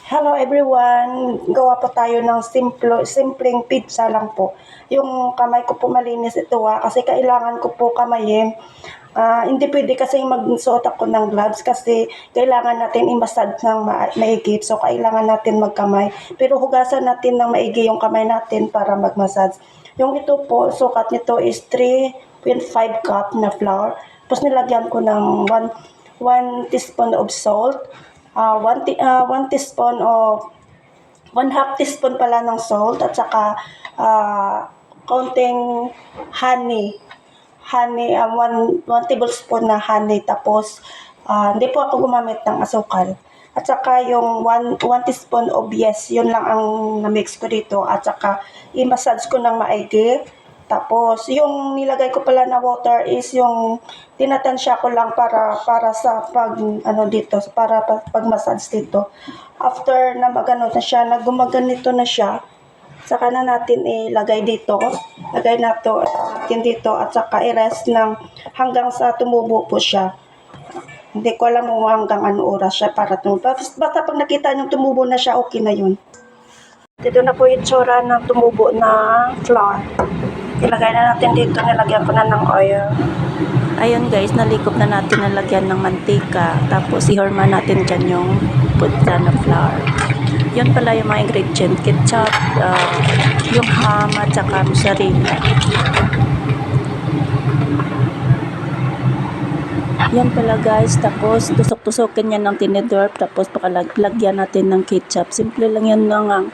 Hello everyone! Gawa po tayo ng simpleng pizza lang po. Yung kamay ko po malinis ito kasi kailangan ko po kamayin. Hindi pwede kasi magsuot ako ng gloves kasi kailangan natin i-massage ng maigit. So kailangan natin magkamay. Pero hugasan natin ng maigi yung kamay natin para mag-massage. Yung ito po, sukat nito is 3.5 cup na flour. Tapos nilagyan ko ng 1 teaspoon of salt. 1 teaspoon o 1/2 teaspoon pala ng salt at saka kaunting honey. 1 tablespoon na honey. Tapos hindi po ako gumamit ng asukal. At saka yung 1 teaspoon of yun lang ang na-mix ko dito. At saka i-massage ko ng maigi. Tapos yung nilagay ko pala na water is yung tinatansya ko lang para sa pag-massage dito. After na magano na siya, gumaganito na siya, saka na natin ilagay dito. Lagay natin dito at saka i-rest ng hanggang sa tumubo po siya. Hindi ko alam kung hanggang ano oras siya para tumubo. Basta pag nakita nyo tumubo na siya, okay na yun. Dito na po yung tsura ng tumubo na flour. Ilagay na natin dito, nilagyan ko na ng oil. Ayun guys, nalikop na natin nalagyan ng mantika. Tapos ihorma natin dyan yung putsa na flour. Yun pala yung mga ingredient. Ketchup, yung ham at saka mozzarella. Yan pala guys. Tapos tusok-tusokin yan ng tinidor. Tapos pakalagyan natin ng ketchup. Simple lang yan lang ang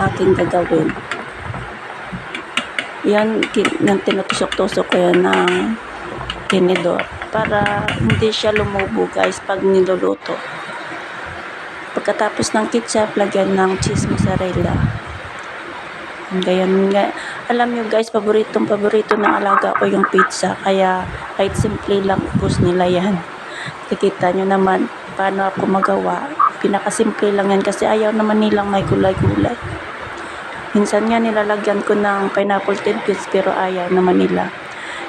aking gagawin. Yan tinutusok-tusok ko yan ng tinidor para hindi siya lumubo guys pag niluluto. Pagkatapos ng ketchup, lagyan ng cheese mozzarella. Ganyan nga. Alam nyo guys, paborito ng alaga ko yung pizza. Kaya kahit simple lang ubos nila yan. Nakikita nyo naman paano ako magawa. Pinakasimple lang yan kasi ayaw naman nilang may gulay-gulay. Minsan nga nilalagyan ko ng pineapple tidbits pero ayaw naman nila.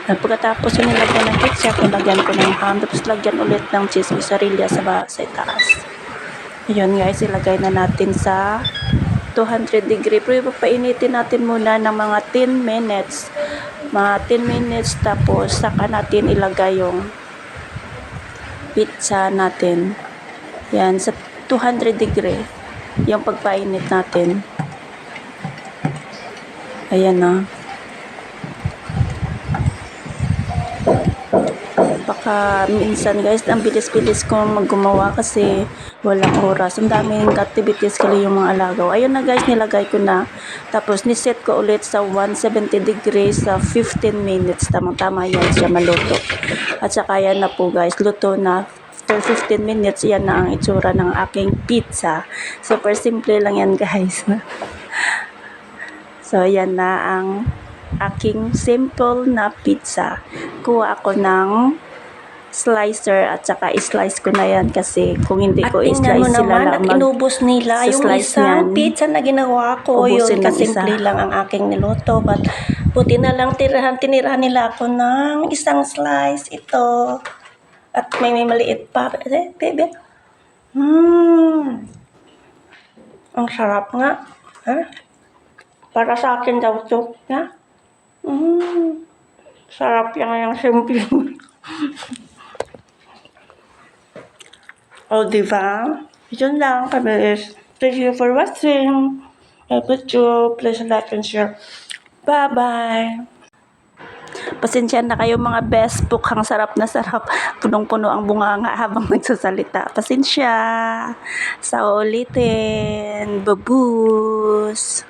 Pagkatapos yung nilagyan ng ketchup, nilagyan ko ng ham, tapos lagyan ulit ng cheese mozzarella sa itaas. Ayun guys, ilagay na natin sa 200 degree. Pero painitin natin muna ng mga 10 minutes. Mga 10 minutes tapos saka natin ilagay yung pizza natin. Yan, sa 200 degree yung pagpainit natin. Ayan na. Baka minsan guys, ang bilis-bilis ko maggumawa kasi walang oras. Ang daming activities kali yung mga alagaw. Ayun na guys, nilagay ko na. Tapos niset ko ulit sa 170 degrees sa 15 minutes. Tamang-tama yan siya maluto. At saka yan na po guys, luto na. After 15 minutes, yan na ang itsura ng aking pizza. Super simple lang yan guys. So, yan na ang aking simple na pizza. Kuha ako ng slicer at saka i-slice ko na yan kasi kung hindi ko i-slice sila lang inubos nila yung isang niyan, pizza na ginawa ko. Yun kasimple lang ang aking niluto. But buti na lang tinirahan nila ako ng isang slice ito. At may maliit pa. Bebe. Ang sarap nga. Para sa akin daw ito. Sarap yung simple. O, diba? Yun lang kami is. Thank you for watching. I put you. Please like and share. Bye-bye. pasensya na kayo mga best pukhang sarap na sarap. Punong-puno ang bunganga habang nagsasalita. Pasensya. Sa ulitin. Babus.